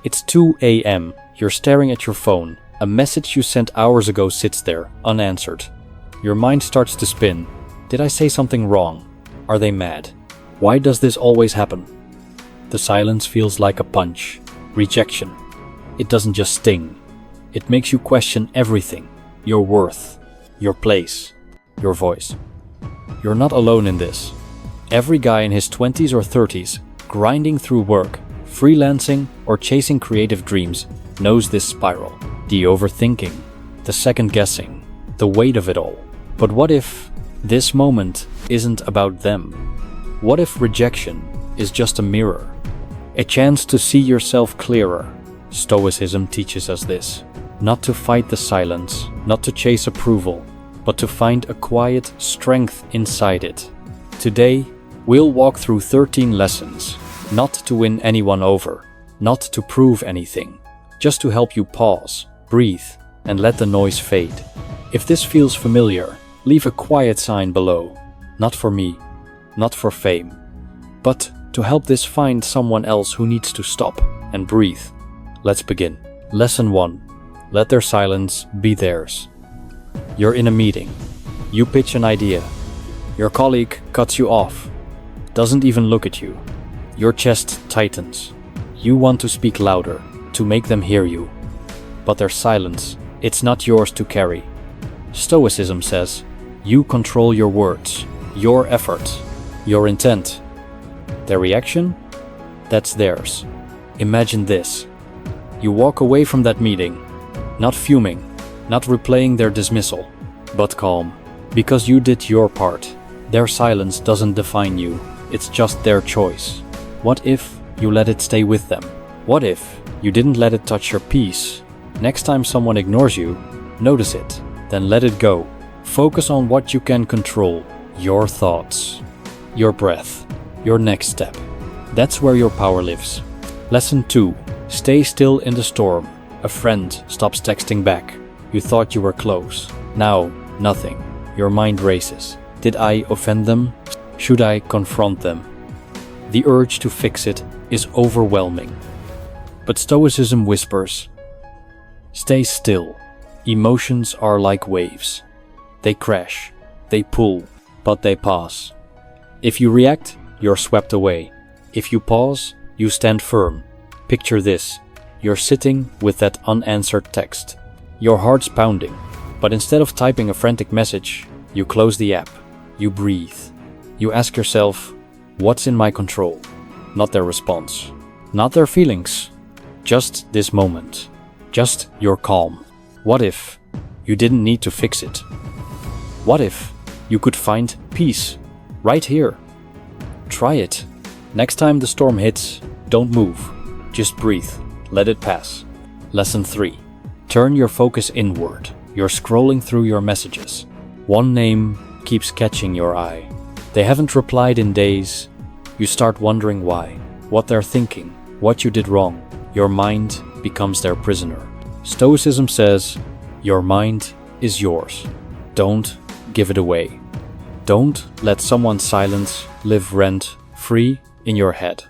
It's 2 a.m. You're staring at your phone. A message you sent hours ago sits there, unanswered. Your mind starts to spin. Did I say something wrong? Are they mad? Why does this always happen? The silence feels like a punch. Rejection. It doesn't just sting. It makes you question everything. Your worth, your place, your voice. You're not alone in this. Every guy in his 20s or 30s, grinding through work, freelancing, or chasing creative dreams, knows this spiral. The overthinking, the second guessing, the weight of it all. But what if this moment isn't about them? What if rejection is just a mirror? A chance to see yourself clearer. Stoicism teaches us this. Not to fight the silence, not to chase approval, but to find a quiet strength inside it. Today, we'll walk through 13 lessons, not to win anyone over, not to prove anything, just to help you pause, breathe, and let the noise fade. If this feels familiar, leave a quiet sign below. Not for me, not for fame, but to help this find someone else who needs to stop and breathe. Let's begin. Lesson 1. Let their silence be theirs. You're in a meeting. You pitch an idea. Your colleague cuts you off, doesn't even look at you. Your chest tightens. You want to speak louder, to make them hear you. But their silence, it's not yours to carry. Stoicism says, you control your words, your effort, your intent. Their reaction? That's theirs. Imagine this. You walk away from that meeting, not fuming, not replaying their dismissal, but calm, because you did your part. Their silence doesn't define you, it's just their choice. What if you let it stay with them? What if you didn't let it touch your peace? Next time someone ignores you, notice it, then let it go. Focus on what you can control, your thoughts, your breath, your next step. That's where your power lives. Lesson 2. Stay still in the storm. A friend stops texting back. You thought you were close. Now, nothing. Your mind races. Did I offend them? Should I confront them? The urge to fix it is overwhelming. But Stoicism whispers, stay still. Emotions are like waves. They crash, they pull, but they pass. If you react, you're swept away. If you pause, you stand firm. Picture this. You're sitting with that unanswered text. Your heart's pounding, but instead of typing a frantic message, you close the app. You breathe. You ask yourself, what's in my control? Not their response, not their feelings, just this moment, just your calm. What if you didn't need to fix it? What if you could find peace right here? Try it. Next time the storm hits, don't move. Just breathe. Let it pass. Lesson 3. Turn your focus inward. You're scrolling through your messages. One name keeps catching your eye. They haven't replied in days. You start wondering why, what they're thinking, what you did wrong. Your mind becomes their prisoner. Stoicism says, your mind is yours. Don't give it away. Don't let someone's silence live rent-free in your head.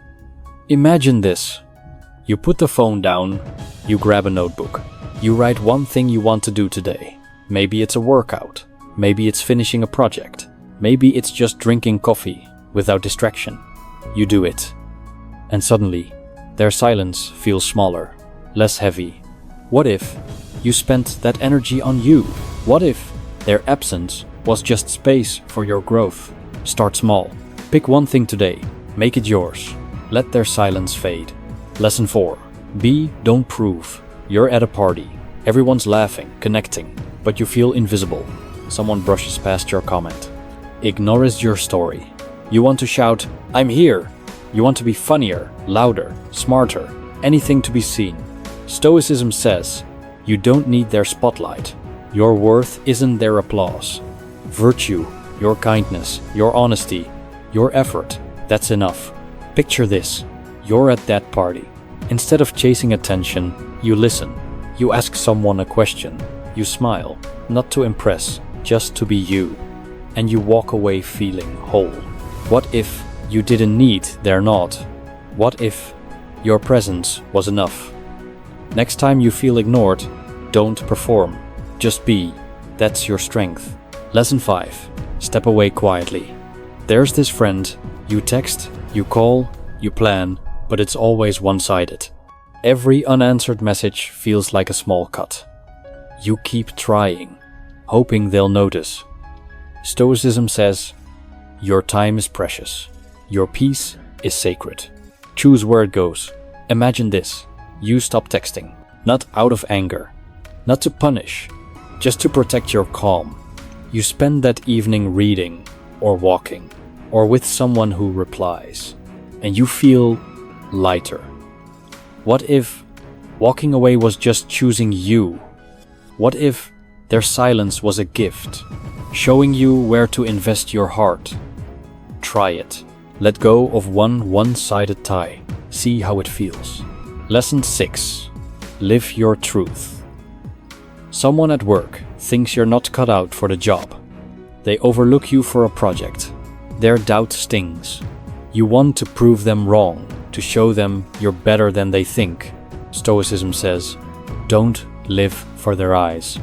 Imagine this. You put the phone down, you grab a notebook. You write one thing you want to do today. Maybe it's a workout. Maybe it's finishing a project. Maybe it's just drinking coffee without distraction. You do it. And suddenly, their silence feels smaller, less heavy. What if you spent that energy on you? What if their absence was just space for your growth? Start small. Pick one thing today. Make it yours. Let their silence fade. Lesson 4. Be, don't prove. You're at a party. Everyone's laughing, connecting, but you feel invisible. Someone brushes past your comment. Ignores your story. You want to shout, I'm here. You want to be funnier, louder, smarter, anything to be seen. Stoicism says, you don't need their spotlight. Your worth isn't their applause. Virtue, your kindness, your honesty, your effort, that's enough. Picture this. You're at that party. Instead of chasing attention, you listen. You ask someone a question. You smile, not to impress, just to be you. And you walk away feeling whole. What if you didn't need their nod? What if your presence was enough? Next time you feel ignored, don't perform. Just be. That's your strength. Lesson 5. Step away quietly. There's this friend. You text, you call, you plan, but it's always one-sided. Every unanswered message feels like a small cut. You keep trying, hoping they'll notice. Stoicism says, your time is precious. Your peace is sacred. Choose where it goes. Imagine this. You stop texting, not out of anger, not to punish, just to protect your calm. You spend that evening reading, or walking, or with someone who replies, and you feel lighter. What if walking away was just choosing you? What if their silence was a gift, showing you where to invest your heart? Try it. Let go of one-sided tie. See how it feels. Lesson 6. Live your truth. Someone at work thinks you're not cut out for the job. They overlook you for a project. Their doubt stings. You want to prove them wrong, to show them you're better than they think. Stoicism says, don't live for their eyes.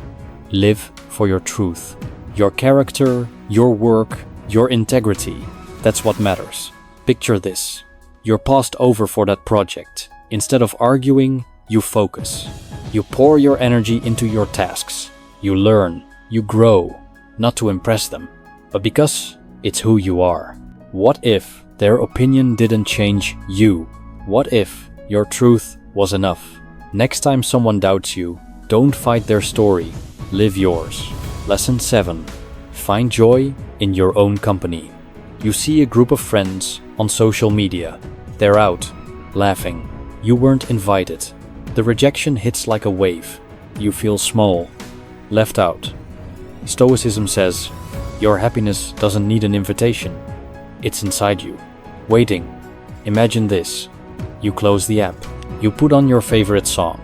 Live for your truth. Your character, your work, your integrity. That's what matters. Picture this. You're passed over for that project. Instead of arguing, you focus. You pour your energy into your tasks. You learn. You grow. Not to impress them, but because it's who you are. What if their opinion didn't change you? What if your truth was enough? Next time someone doubts you, don't fight their story. Live yours. Lesson 7. Find joy in your own company. You see a group of friends on social media. They're out, laughing. You weren't invited. The rejection hits like a wave. You feel small, left out. Stoicism says, your happiness doesn't need an invitation. It's inside you, waiting. Imagine this. You close the app. You put on your favorite song.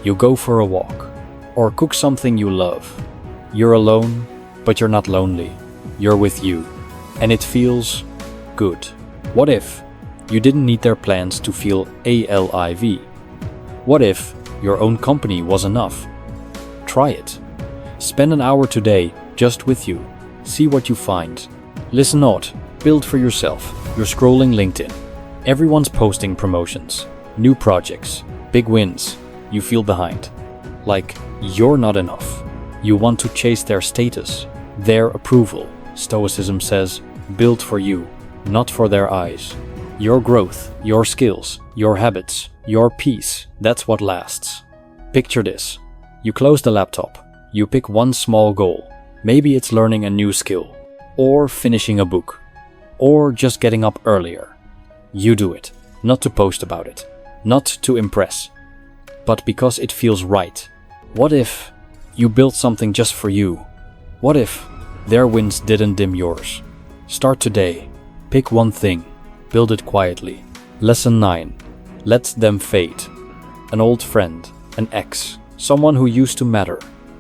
You go for a walk. Or cook something you love. You're alone, but you're not lonely. You're with you. And it feels good. What if you didn't need their plans to feel alive? What if your own company was enough? Try it. Spend an hour today just with you. See what you find. Listen out. Build for yourself. You're scrolling LinkedIn. Everyone's posting promotions, new projects, big wins. You feel behind. Like you're not enough. You want to chase their status, their approval. Stoicism says, build for you, not for their eyes. Your growth, your skills, your habits, your peace, that's what lasts. Picture this. You close the laptop. You pick one small goal. Maybe it's learning a new skill, or finishing a book, or just getting up earlier. You do it, not to post about it, not to impress, but because it feels right. What if you built something just for you? What if their wins didn't dim yours? Start today. Pick one thing. Build it quietly. Lesson 9. Let them fade. An old friend, an ex, someone who used to matter.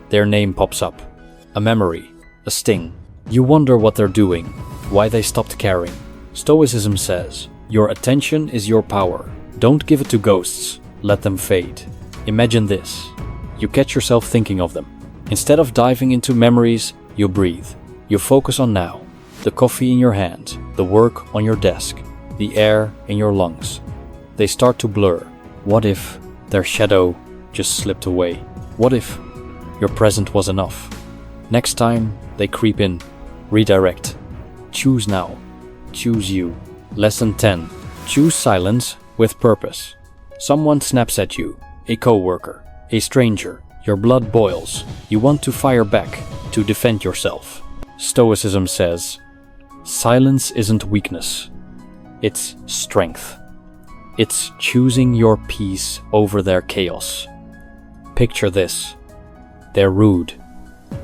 Their name pops up. A memory, a sting. You wonder what they're doing, why they stopped caring. Stoicism says, your attention is your power. Don't give it to ghosts. Let them fade. Imagine this. You catch yourself thinking of them. Instead of diving into memories, you breathe. You focus on now. The coffee in your hand, the work on your desk, the air in your lungs. They start to blur. What if their shadow just slipped away? What if your present was enough? Next time they creep in, redirect. Choose now. Choose you. Lesson 10. Choose silence with purpose. Someone snaps at you, a coworker, a stranger. Your blood boils. You want to fire back, to defend yourself. Stoicism says, silence isn't weakness. It's strength. It's choosing your peace over their chaos. Picture this. They're rude.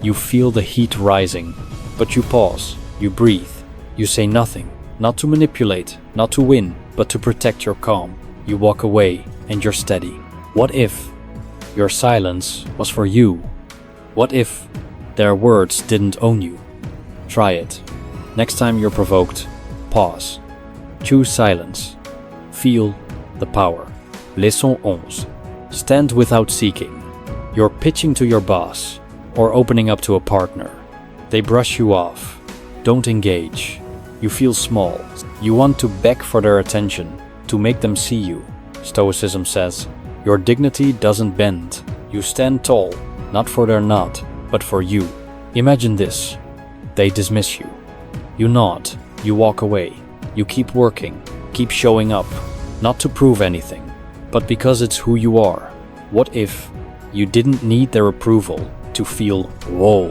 You feel the heat rising, but you pause, you breathe, you say nothing, not to manipulate, not to win, but to protect your calm. You walk away and you're steady. What if your silence was for you? What if their words didn't own you? Try it. Next time you're provoked, pause. Choose silence. Feel the power. Leçon 11. Stand without seeking. You're pitching to your boss or opening up to a partner. They brush you off. Don't engage. You feel small. You want to beg for their attention, to make them see you. Stoicism says, your dignity doesn't bend. You stand tall, not for their nod, but for you. Imagine this. They dismiss you. You nod. You walk away. You keep working. Keep showing up. Not to prove anything, but because it's who you are. What if you didn't need their approval to feel whole?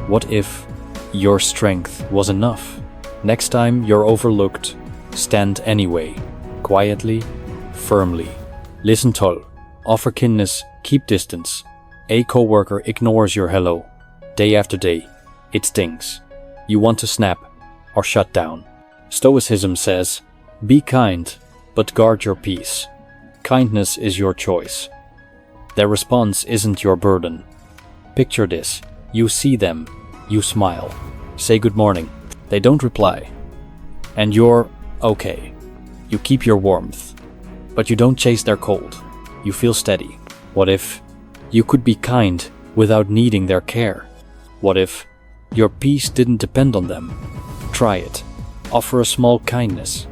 What if your strength was enough? Next time you're overlooked, stand anyway. Quietly, firmly. Listen toll. Offer kindness, keep distance. A coworker ignores your hello. Day after day. It stings. You want to snap or shut down. Stoicism says, be kind, but guard your peace. Kindness is your choice. Their response isn't your burden. Picture this. You see them. You smile. Say good morning. They don't reply. And you're okay. You keep your warmth. But you don't chase their cold. You feel steady. What if you could be kind without needing their care? What if your peace didn't depend on them? Try it. Offer a small kindness.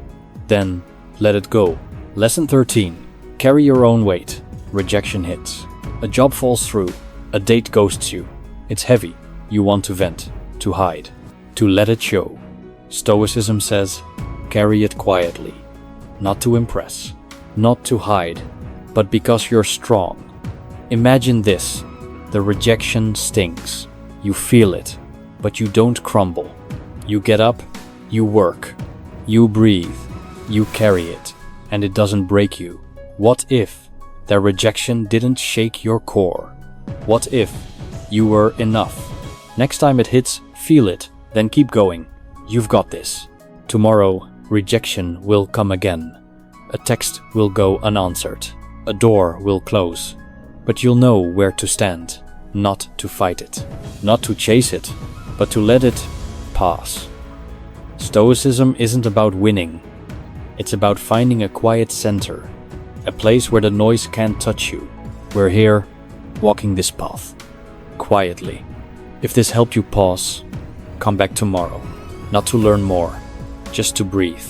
Then let it go. Lesson 13. Carry your own weight. Rejection hits. A job falls through. A date ghosts you. It's heavy. You want to vent, to hide, to let it show. Stoicism says, carry it quietly. Not to impress, not to hide, but because you're strong. Imagine this. The rejection stings. You feel it, but you don't crumble. You get up, you work, you breathe, you carry it, and it doesn't break you. What if their rejection didn't shake your core? What if you were enough? Next time it hits, feel it, then keep going. You've got this. Tomorrow, rejection will come again. A text will go unanswered. A door will close. But you'll know where to stand, not to fight it, not to chase it, but to let it pass. Stoicism isn't about winning. It's about finding a quiet center, a place where the noise can't touch you. We're here, walking this path, quietly. If this helped you pause, come back tomorrow, not to learn more, just to breathe.